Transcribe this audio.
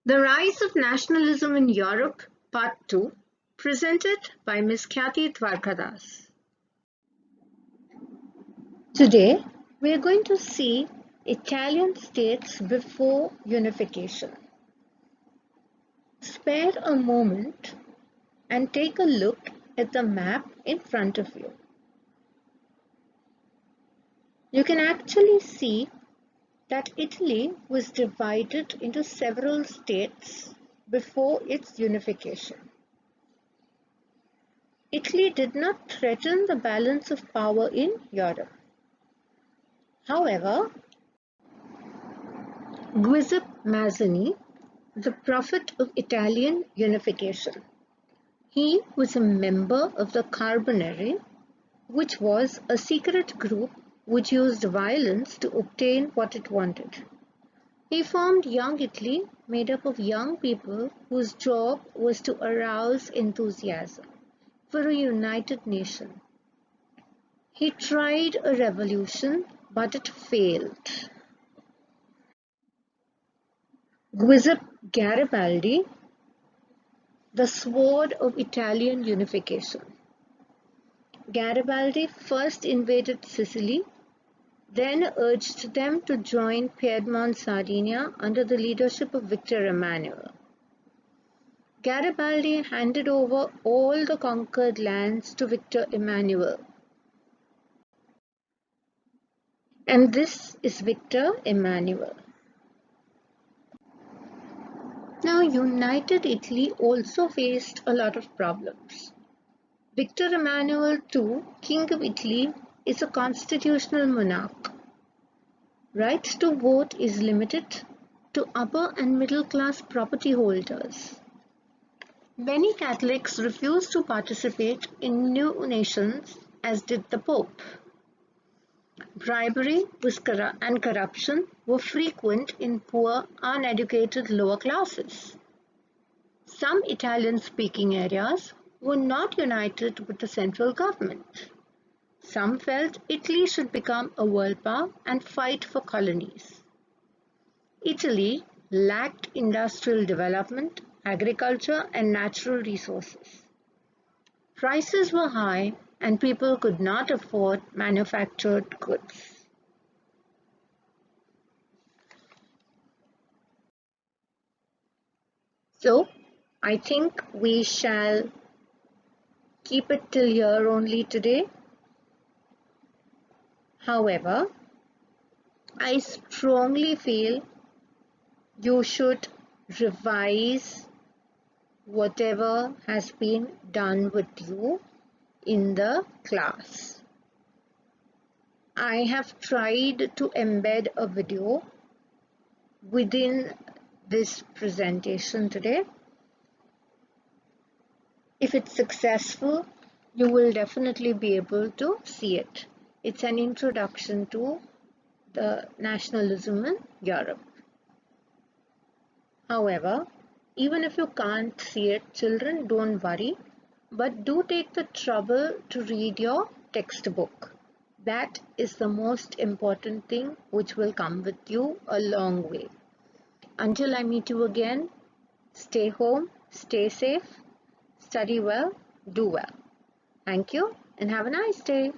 The Rise of Nationalism in Europe, Part 2, presented by Ms. Khyati Dwarkadas. Today, we are going to see Italian states before unification. Spare a moment and take a look at the map in front of you. You can actually see that Italy was divided into several states before its unification. Italy did not threaten the balance of power in Europe. However, Giuseppe Mazzini, the prophet of Italian unification, he was a member of the Carbonari, which was a secret group which used violence to obtain what it wanted. He formed Young Italy, made up of young people whose job was to arouse enthusiasm for a united nation. He tried a revolution, but it failed. Giuseppe Garibaldi, the sword of Italian unification. Garibaldi first invaded Sicily, then urged them to join Piedmont Sardinia under the leadership of Victor Emmanuel. Garibaldi handed over all the conquered lands to Victor Emmanuel. And this is Victor Emmanuel. Now, United Italy also faced a lot of problems. Victor Emmanuel II, King of Italy, is a constitutional monarch. Right to vote is limited to upper and middle class property holders. Many Catholics refused to participate in new nations, as did the Pope. Bribery and corruption were frequent in poor, uneducated lower classes. Some Italian-speaking areas were not united with the central government. Some felt Italy should become a world power and fight for colonies. Italy lacked industrial development, agriculture, and natural resources. Prices were high and people could not afford manufactured goods. So, I think we shall keep it till here only today. However, I strongly feel you should revise whatever has been done with you in the class. I have tried to embed a video within this presentation today. If it's successful, you will definitely be able to see it. It's an introduction to the nationalism in Europe. However, even if you can't see it, children, don't worry, but do take the trouble to read your textbook. That is the most important thing which will come with you a long way. Until I meet you again, stay home, stay safe, study well, do well. Thank you and have a nice day.